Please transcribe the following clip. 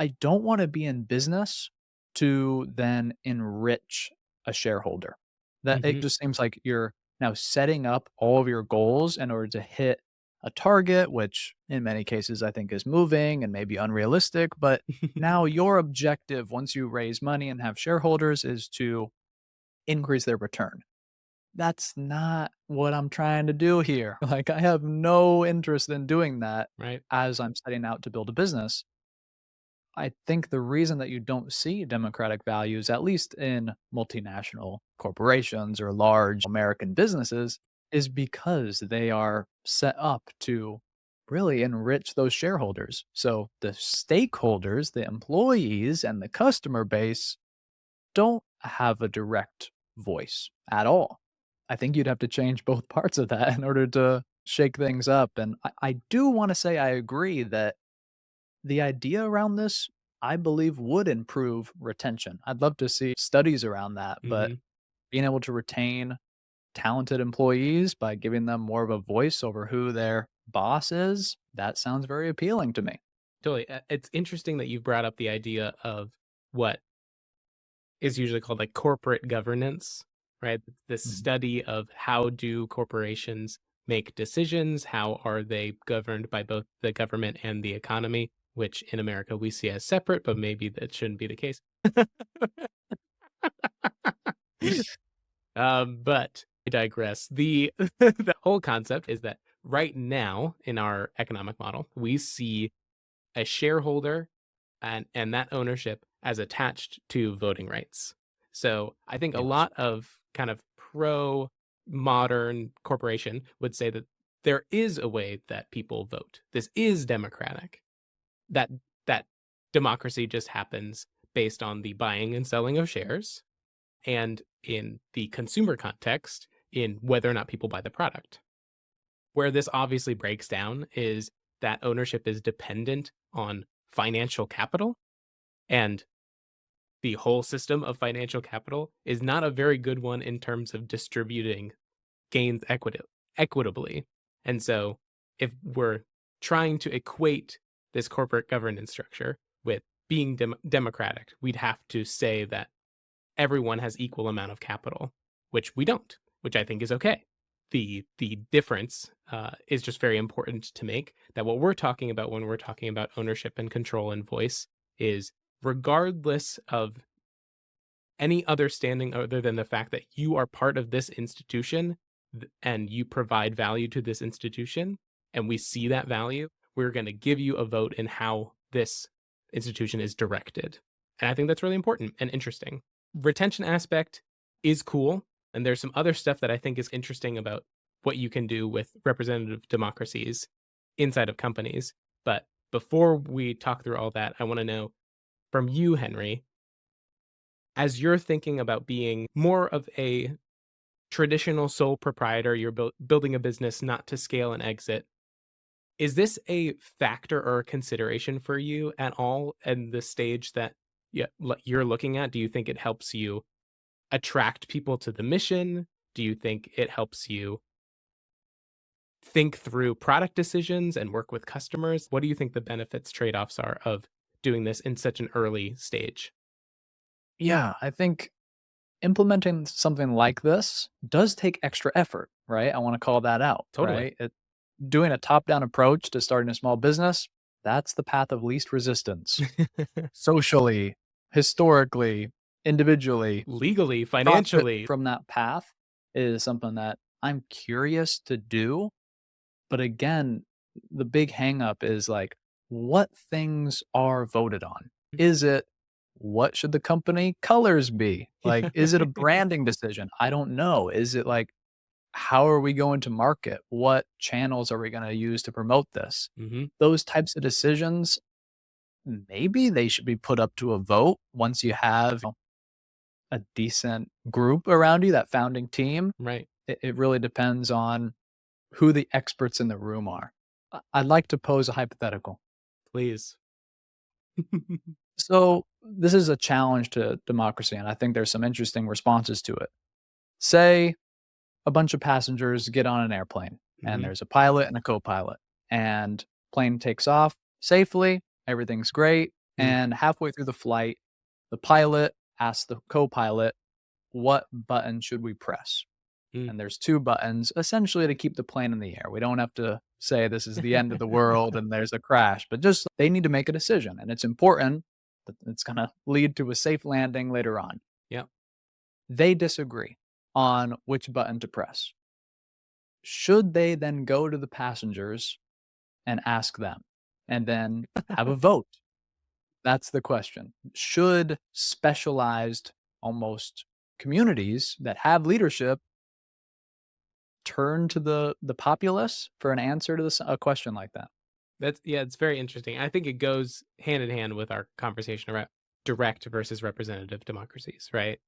I don't want to be in business to then enrich a shareholder. That it Hmm. just seems like you're now setting up all of your goals in order to hit a target, which in many cases I think is moving and maybe unrealistic. But now your objective, once you raise money and have shareholders, is to increase their return. That's not what I'm trying to do here. Like, I have no interest in doing that Right. as I'm setting out to build a business. I think the reason that you don't see democratic values, at least in multinational corporations or large American businesses, is because they are set up to really enrich those shareholders. So the stakeholders, the employees, and the customer base don't have a direct voice at all. I think you'd have to change both parts of that in order to shake things up. And I do want to say I agree that the idea around this, I believe, would improve retention. I'd love to see studies around that, but Hmm. being able to retain talented employees by giving them more of a voice over who their boss is, that sounds very appealing to me. Totally. It's interesting that you brought up the idea of what is usually called like corporate governance, right? This Mhm. study of how do corporations make decisions? How are they governed by both the government and the economy, which in America we see as separate, but maybe that shouldn't be the case. But I digress. The the whole concept is that right now in our economic model, we see a shareholder and that ownership as attached to voting rights. So I think a Yes. lot of kind of pro modern corporation would say that there is a way that people vote. This is democratic. That that democracy just happens based on the buying and selling of shares and in the consumer context in whether or not people buy the product. Where this obviously breaks down is that ownership is dependent on financial capital, and the whole system of financial capital is not a very good one in terms of distributing gains equitably. And so, if we're trying to equate this corporate governance structure with being democratic, we'd have to say that everyone has equal amount of capital, which we don't, which I think is okay. The difference is just very important to make that what we're talking about when we're talking about ownership and control and voice is regardless of any other standing other than the fact that you are part of this institution and you provide value to this institution and we see that value, we're going to give you a vote in how this institution is directed. And I think that's really important and interesting. Retention aspect is cool. And there's some other stuff that I think is interesting about what you can do with representative democracies inside of companies. But before we talk through all that, I want to know from you, Henry, as you're thinking about being more of a traditional sole proprietor, you're building a business not to scale and exit. Is this a factor or a consideration for you at all in the stage that you're looking at? Do you think it helps you attract people to the mission? Do you think it helps you think through product decisions and work with customers? What do you think the benefits trade-offs are of doing this in such an early stage? Yeah, I think implementing something like this does take extra effort, right? I want to call that out, Totally. right? Doing a top down approach to starting a small business, that's the path of least resistance. Socially, historically, individually, Legally, profit financially. from that path is something that I'm curious to do. But again, the big hang up is like, what things are voted on? Is it what should the company colors be? Like, is it a branding decision? I don't know. Is it like, how are we going to market? What channels are we going to use to promote this? Mhm. Those types of decisions, maybe they should be put up to a vote once you have a decent group around you, that founding team. Right. It really depends on who the experts in the room are. I'd like to pose a hypothetical. Please. So, this is a challenge to democracy, and I think there's some interesting responses to it. Say a bunch of passengers get on an airplane, and Mhm. there's a pilot and a co pilot, and plane takes off safely. Everything's great. Mm, And halfway through the flight, the pilot asks the co-pilot, "What button should we press?" mm. And there's 2 buttons essentially to keep the plane in the air. We don't have to say this is the end of the world and there's a crash, but just they need to make a decision, and it's important that it's gonna lead to a safe landing later on. Yep. They disagree on which button to press. Should they then go to the passengers and ask them and then have a vote? That's the question. Should specialized, almost communities that have leadership turn to the populace for an answer to this a question like that? That's yeah, it's very interesting. I think it goes hand in hand with our conversation about direct versus representative democracies, right?